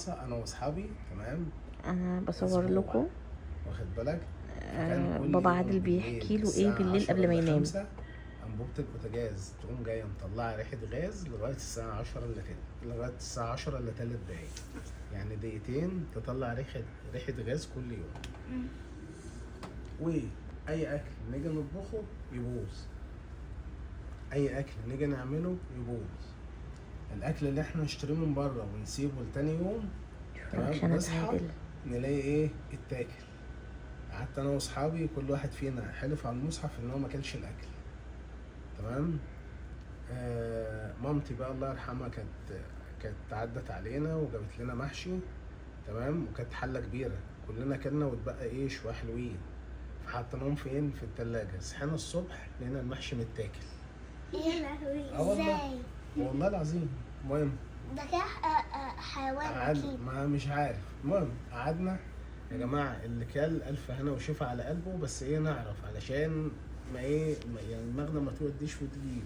جمصة انا واصحابي، تمام. انا بصور أسبوع. لكم. واخد بالك؟ فكان كل بابا يوم عادل بيحكي له ايه الساعة بالليل 10 قبل ما إلا ينام. 5 أنبوبة البوتاجاز تقوم جاية مطلعة ريحة غاز لغاية الساعة 10 إلا كده، لغاية الساعة 10 إلا 3 دقايق، يعني دقيقتين تطلع ريحة غاز كل يوم. وأي أكل نيجي نطبخه يبوظ، أي أكل نيجي نعمله يبوظ. الأكل اللي احنا نشتريه من بره ونسيبه لتاني يوم، تمام، نصحى نلاقي ايه؟ اتاكل. قعدت انا واصحابي كل واحد فينا حلف على المصحف ان هو ما كلش الاكل، تمام. مامتي بقى الله يرحمها كانت عدت علينا وجابت لنا محشي، تمام، وكانت حله كبيره، كلنا كلنا واتبقى ايه شويه حلوين، فحطيناهم فين؟ في التلاجة. صحينا الصبح لقينا المحشي متاكل. يا لهوي، والله والله العظيم. المهم ده كده حيوان اكيد. ما مش عارف. المهم قعدنا يا جماعه، اللي كل الف هنا وشفا على قلبه، بس ايه نعرف علشان ما يعني دماغنا ما توديش وتجيب.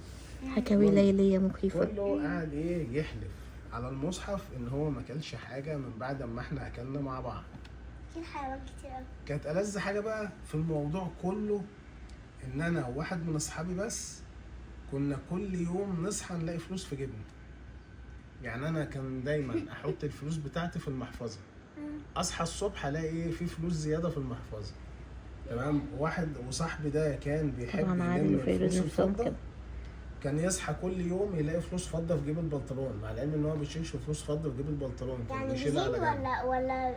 حكاوي ليليه مخيفه. كله قاعد ايه يحلف على المصحف ان هو ما كلش حاجه من بعد ما احنا اكلنا مع بعض. في حيوان كتير قوي. كانت ألذ حاجه بقى في الموضوع كله ان انا وواحد من اصحابي بس كنا كل يوم نصحى نلاقي فلوس في جيبنا. يعني انا كان دايما احط الفلوس بتاعتي في المحفظه، اصحى الصبح الاقي ايه في فلوس زياده في المحفظه، تمام. وصاحبي ده كان بيحب يلم فلوس الفضه، كان يصحى كل يوم يلاقي فلوس فضه في جيب البنطلون، مع العلم ان هو ما بيشيلش فلوس فضه في جيب البنطلون، كان يعني بيشيلها بيزيد على جنب. ولا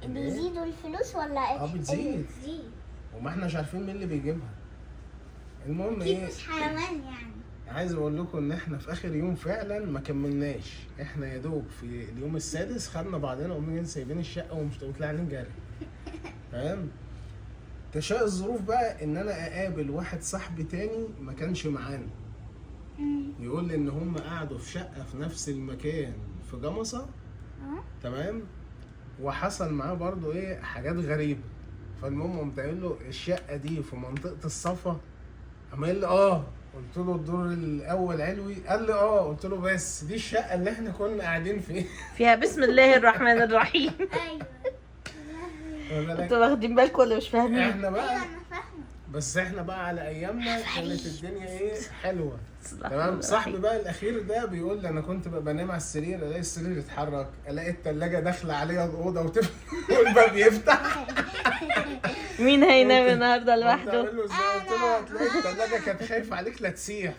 بيزيدوا الفلوس ولا بتزيد. وما احناش عارفين مين اللي بيجيبها. المهم اكيد ايه، مش حيوان يعني. عايز اقول لكم ان احنا في اخر يوم فعلا ما كملناش، احنا يا دوب في اليوم السادس خدنا بعضنا وقمنا سايبين الشقه وطلعنا جري، فاهم. تشاء الظروف بقى ان انا اقابل واحد صاحبي تاني ما كانش معانا، يقول لي ان هم قعدوا في شقه في نفس المكان في جمصة، تمام، وحصل معاه برضو ايه حاجات غريبه. فالمهم قمت قايل له الشقه دي في منطقه الصفا، قام قال لي قلت له الدور الاول علوي، قال لي قلت له بس دي الشقه اللي احنا كنا قاعدين فيها بسم الله الرحمن الرحيم. ايوه انتوا واخدين بالكم ولا مش فاهمين؟ احنا بقى انا فاهمه. بس احنا بقى على ايامنا كانت الدنيا ايه حلوه، تمام. صاحبي بقى الاخير ده بيقول لي انا كنت بقى بنام على السرير، الاقي السرير يتحرك، الاقي الثلاجه داخله عليا الاوضه والباب يفتح. مين هينام النهارده لوحده؟ قلت له ازاي؟ قلت له هتلاقي الثلاجه كانت خايفه عليك لا تسيح.